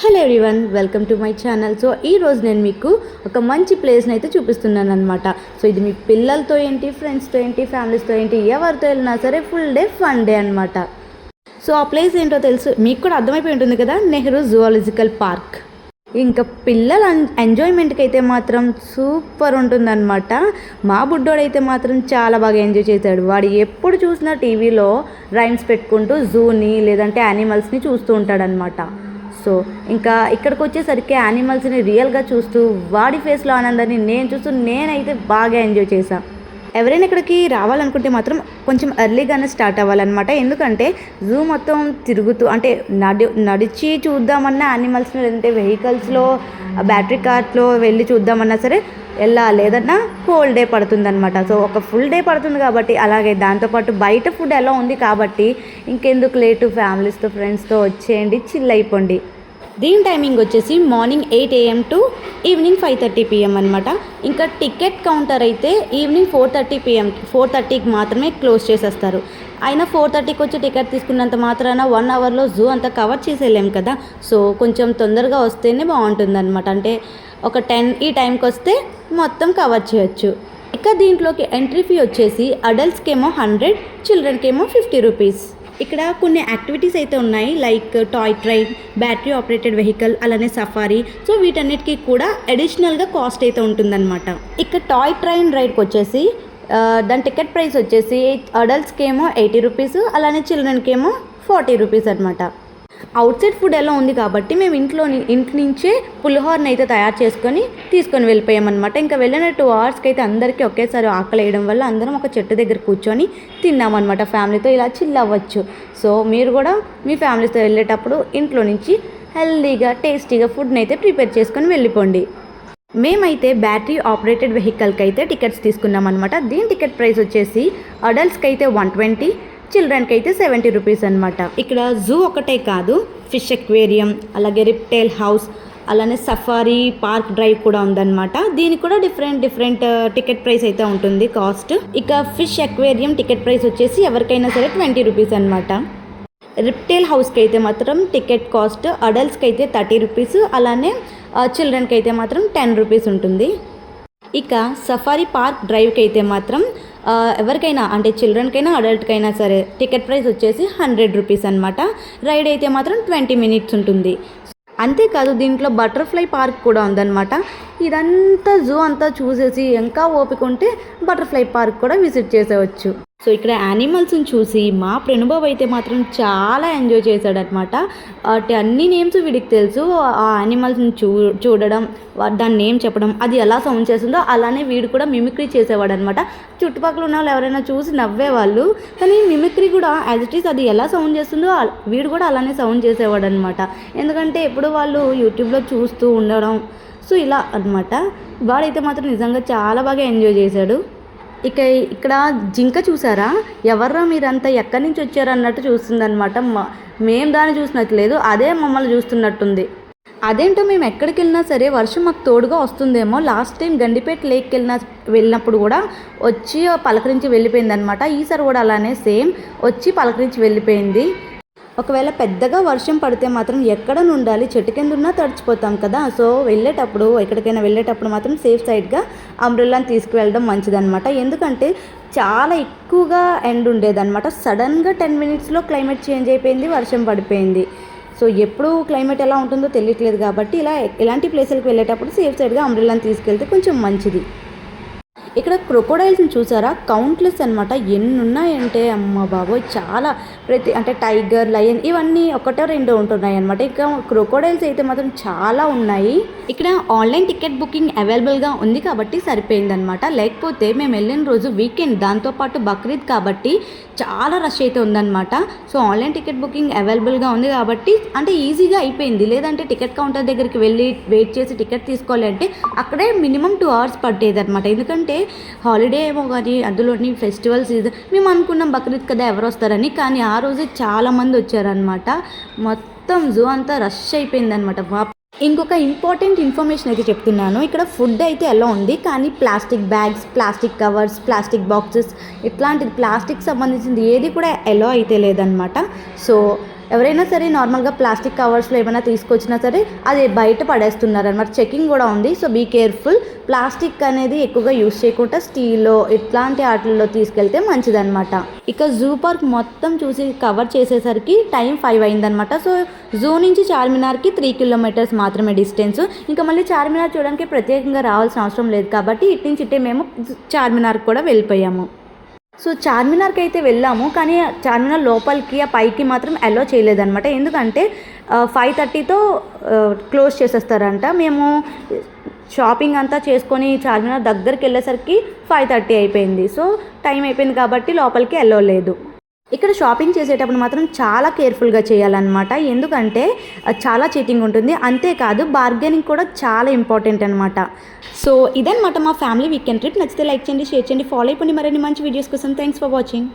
Hello everyone, welcome to my channel. So ఈ రోజు నేను మీకు ఒక మంచి ప్లేస్ని అయితే చూపిస్తున్నాను అనమాట. సో ఇది మీ పిల్లలతో ఏంటి, ఫ్రెండ్స్తో ఏంటి, ఫ్యామిలీస్తో ఏంటి, ఎవరితో వెళ్ళినా సరే ఫుల్ డే ఫన్ డే అనమాట. సో ఆ ప్లేస్ ఏంటో తెలుసు మీకు కూడా అర్థమైపోయి ఉంటుంది కదా, నెహ్రూ జువాలజికల్ పార్క్. ఇంకా పిల్లల ఎంజాయ్మెంట్కి అయితే మాత్రం సూపర్ ఉంటుందన్నమాట. మా బుడ్డోడైతే మాత్రం చాలా బాగా ఎంజాయ్ చేశాడు. వాడు ఎప్పుడు చూసినా టీవీలో రైమ్స్ పెట్టుకుంటూ జూని లేదంటే యానిమల్స్ని చూస్తూ ఉంటాడనమాట. సో ఇంకా ఇక్కడికి వచ్చేసరికి యానిమల్స్ని రియల్గా చూస్తూ వాడి ఫేస్లో ఆనందాన్ని నేను చూస్తూ నేనైతే బాగా ఎంజాయ్ చేశాను. ఎవరైనా ఇక్కడికి రావాలనుకుంటే మాత్రం కొంచెం ఎర్లీగానే స్టార్ట్ అవ్వాలన్నమాట. ఎందుకంటే జూ మొత్తం తిరుగుతూ అంటే నడిచి చూద్దామన్నా యానిమల్స్ని, లేదంటే వెహికల్స్లో బ్యాటరీ కార్ట్లో వెళ్ళి చూద్దామన్నా సరే లేదన్నా హోల్ డే పడుతుందన్నమాట. సో ఒక ఫుల్ డే పడుతుంది కాబట్టి, అలాగే దాంతోపాటు బయట ఫుడ్ ఎలా ఉంది కాబట్టి ఇంకెందుకు లేటు, ఫ్యామిలీస్తో ఫ్రెండ్స్తో వచ్చేయండి, చిల్ అయిపోండి. దీని టైమింగ్ వచ్చేసి morning 8 AM to evening 5:30 PM అనమాట. ఇంకా టికెట్ కౌంటర్ అయితే ఈవినింగ్ 4:30 PM 4:30కి మాత్రమే క్లోజ్ చేసేస్తారు. అయినా 4:30కి వచ్చి టికెట్ తీసుకున్నంత మాత్రాన 1 అవర్లో జూ అంతా కవర్ చేసేయలేం కదా. సో కొంచెం తొందరగా వస్తేనే బాగుంటుంది అనమాట. అంటే ఒక 10 ఈ టైంకి వస్తే మొత్తం కవర్ చేయొచ్చు. ఇక దీంట్లోకి ఎంట్రీ ఫీ వచ్చేసి అడల్ట్స్కేమో 100, చిల్డ్రన్కేమో 50 రూపీస్. ఇక్కడ కొన్ని యాక్టివిటీస్ అయితే ఉన్నాయి, like toy train, battery operated vehicle, అలానే సఫారీ. సో వీటన్నిటికీ కూడా అడిషనల్గా కాస్ట్ అయితే ఉంటుందన్నమాట. ఇక టాయ్ ట్రైన్ రైడ్కి వచ్చేసి దాని టికెట్ ప్రైస్ వచ్చేసి అడల్ట్స్కేమో 80 రూపీస్, అలానే చిల్డ్రన్కేమో 40 రూపీస్ అనమాట. అవుట్ సైడ్ ఫుడ్ ఎలా ఉంది కాబట్టి మేము ఇంటి నుంచే పులిహోరని అయితే తయారు తీసుకొని వెళ్ళిపోయామన్నమాట. ఇంకా వెళ్ళిన 2 అవర్స్కి అయితే అందరికీ ఒకేసారి ఆకలి వేయడం వల్ల అందరం ఒక చెట్టు దగ్గర కూర్చొని తిన్నామన్నమాట. ఫ్యామిలీతో ఇలా చిల్ అవ్వచ్చు. సో మీరు కూడా మీ ఫ్యామిలీతో వెళ్ళేటప్పుడు ఇంట్లో నుంచి హెల్దీగా టేస్టీగా ఫుడ్ని అయితే ప్రిపేర్ చేసుకొని వెళ్ళిపోండి. మేమైతే బ్యాటరీ ఆపరేటెడ్ వెహికల్కి అయితే టికెట్స్ తీసుకున్నాం అనమాట. దీని టికెట్ ప్రైస్ వచ్చేసి అడల్ట్స్కి అయితే 120, చిల్డ్రన్కి అయితే 70 రూపీస్ అనమాట. ఇక్కడ జూ ఒకటే కాదు, ఫిష్ ఎక్వేరియం, అలాగే రిప్టైల్ హౌస్, అలానే సఫారీ పార్క్ డ్రైవ్ కూడా ఉందన్నమాట. దీనికి కూడా డిఫరెంట్ టికెట్ ప్రైస్ అయితే ఉంటుంది కాస్ట్. ఇక ఫిష్ ఎక్వేరియం టికెట్ ప్రైస్ వచ్చేసి ఎవరికైనా సరే 20 రూపీస్ అనమాట. రిప్టైల్ హౌస్కి అయితే మాత్రం టికెట్ కాస్ట్ అడల్ట్స్కి అయితే 30 రూపీస్, అలానే చిల్డ్రన్కి అయితే మాత్రం 10 రూపీస్ ఉంటుంది. ఇక సఫారీ పార్క్ డ్రైవ్కి అయితే మాత్రం ఎవరికైనా అంటే చిల్డ్రన్కైనా అడల్ట్కైనా సరే టికెట్ ప్రైస్ వచ్చేసి 100 రూపీస్ అనమాట. రైడ్ అయితే మాత్రం 20 మినిట్స్ ఉంటుంది. అంతేకాదు దీంట్లో బటర్ఫ్లై పార్క్ కూడా ఉందన్నమాట. ఇదంతా జూ అంతా చూసేసి ఇంకా ఓపిక ఉంటే బటర్ఫ్లై పార్క్ కూడా విజిట్ చేసేవచ్చు. సో ఇక్కడ యానిమల్స్ని చూసి మా ప్రణుబాబు అయితే మాత్రం చాలా ఎంజాయ్ చేశాడనమాట. వాటి అన్ని నేమ్స్ వీడికి తెలుసు. ఆ యానిమల్స్ని చూడడం, దాని నేమ్ చెప్పడం, అది ఎలా సౌండ్ చేస్తుందో అలానే వీడు కూడా మిమిక్రీ చేసేవాడు అనమాట. చుట్టుపక్కల ఉన్న వాళ్ళు ఎవరైనా చూసి నవ్వేవాళ్ళు, కానీ మిమిక్రీ కూడా యాజ్ ఇట్ ఈస్ అది ఎలా సౌండ్ చేస్తుందో వీడు కూడా అలానే సౌండ్ చేసేవాడు అనమాట. ఎందుకంటే ఎప్పుడు వాళ్ళు యూట్యూబ్లో చూస్తూ ఉండడం, సో ఇలా అనమాట. వాడైతే మాత్రం నిజంగా చాలా బాగా ఎంజాయ్ చేశాడు. ఇక ఇక్కడ జింక చూసారా, ఎవర్రా మీరంతా ఎక్కడి నుంచి వచ్చారు అన్నట్టు చూస్తుందన్నమాట. మేము దాన్ని చూసినట్లేదు, అదే మమ్మల్ని చూస్తున్నట్టుంది. అదేంటో మేము ఎక్కడికి వెళ్ళినా సరే వర్షం మాకు తోడుగా వస్తుందేమో. లాస్ట్ టైం గండిపేట లేక్కి వెళ్ళినప్పుడు కూడా వచ్చి పలకరించి వెళ్ళిపోయింది అనమాట. ఈసారి కూడా అలానే సేమ్ వచ్చి పలకరించి వెళ్ళిపోయింది. ఒకవేళ పెద్దగా వర్షం పడితే మాత్రం ఎక్కడ ఉండాలి, చెట్టు కింద ఉన్నా తడిచిపోతాం కదా. సో ఎక్కడికైనా వెళ్ళేటప్పుడు మాత్రం సేఫ్ సైడ్గా అంబ్రెల్లాని తీసుకువెళ్ళడం మంచిదన్నమాట. ఎందుకంటే చాలా ఎక్కువగా ఎండ్ ఉండేదన్నమాట. సడన్గా 10 మినిట్స్లో క్లైమేట్ చేంజ్ అయిపోయింది, వర్షం పడిపోయింది. సో ఎప్పుడు క్లైమేట్ ఎలా ఉంటుందో తెలియట్లేదు కాబట్టి ఇలాంటి ప్లేసులకు వెళ్ళేటప్పుడు సేఫ్ సైడ్గా అంబ్రెల్లాని తీసుకెళ్తే కొంచెం మంచిది. ఇక్కడ క్రొకోడైల్స్ని చూసారా, కౌంట్లెస్ అనమాట. ఎన్ని ఉన్నాయంటే అమ్మ బాబోయ్, చాలా అంటే టైగర్, లయన్ ఇవన్నీ ఒకటో రెండో ఉంటున్నాయి అనమాట. ఇంకా క్రొకోడైల్స్ అయితే మాత్రం చాలా ఉన్నాయి. ఇక్కడ ఆన్లైన్ టికెట్ బుకింగ్ అవైలబుల్గా ఉంది కాబట్టి సరిపోయిందనమాట. లేకపోతే మేము వెళ్ళిన రోజు వీకెండ్, దాంతోపాటు బక్రీద్ కాబట్టి చాలా రష్ అయితే ఉందన్నమాట. సో ఆన్లైన్ టికెట్ బుకింగ్ అవైలబుల్గా ఉంది కాబట్టి అంటే ఈజీగా అయిపోయింది. లేదంటే టికెట్ కౌంటర్ దగ్గరికి వెళ్ళి వెయిట్ చేసి టికెట్ తీసుకోవాలి అంటే అక్కడే మినిమం 2 అవర్స్ పట్టేది అనమాట. ఎందుకంటే హాలిడే ఏమో కానీ అందులోని ఫెస్టివల్ సీజన్, మేము అనుకున్నాం బక్రీద్ కదా ఎవరు వస్తారని, కానీ ఆ రోజే చాలామంది వచ్చారనమాట. మొత్తం జూ అంతా రష్ అయిపోయిందనమాట. ఇంకొక ఇంపార్టెంట్ ఇన్ఫర్మేషన్ అయితే చెప్తున్నాను. ఇక్కడ ఫుడ్ అయితే ఎలా ఉంది, కానీ plastic bags, plastic covers, plastic boxes ఇట్లాంటిది ప్లాస్టిక్ సంబంధించింది ఏది కూడా ఎలా అయితే లేదనమాట. సో ఎవరైనా సరే నార్మల్గా ప్లాస్టిక్ కవర్స్లో ఏమైనా తీసుకొచ్చినా సరే అది బయట పడేస్తున్నారు అనమాట. చెకింగ్ కూడా ఉంది. So be careful. ప్లాస్టిక్ అనేది ఎక్కువగా యూస్ చేయకుండా స్టీల్లో ఇట్లాంటి వాటిల్లో తీసుకెళ్తే మంచిదన్నమాట. ఇక జూ పార్క్ మొత్తం చూసి కవర్ చేసేసరికి టైం 5 అయిందనమాట. సో జూ నుంచి చార్మినార్కి 3 కిలోమీటర్స్ మాత్రమే డిస్టెన్స్. ఇంకా మళ్ళీ చార్మినార్ చూడడానికి ప్రత్యేకంగా రావాల్సిన అవసరం లేదు కాబట్టి ఇటు నుంచి ఇట్టే మేము చార్మినార్కి కూడా వెళ్ళిపోయాము. సో చార్మినార్కి అయితే వెళ్ళాము, కానీ చార్మినార్ లోపలికి ఆ పైకి మాత్రం అలో చేయలేదన్నమాట. ఎందుకంటే 5:30తో క్లోజ్ చేసేస్తారంట. మేము షాపింగ్ అంతా చేసుకొని చార్మినార్ దగ్గరికి వెళ్ళేసరికి 5:30 అయిపోయింది. సో టైం అయిపోయింది కాబట్టి లోపలికి అలో లేదు. ఇక్కడ షాపింగ్ చేసేటప్పుడు మాత్రం చాలా కేర్ఫుల్గా చేయాలన్నమాట. ఎందుకంటే చాలా చీటింగ్ ఉంటుంది. అంతేకాదు బార్గెనింగ్ కూడా చాలా ఇంపార్టెంట్ అనమాట. సో ఇదన్నమాట మా ఫ్యామిలీ వీకెండ్ ట్రిప్. నచ్చితే లైక్ చేయండి, షేర్ చేయండి, ఫాలో అయిపోండి మరిన్ని మంచి వీడియోస్ కోసం. Thanks for watching.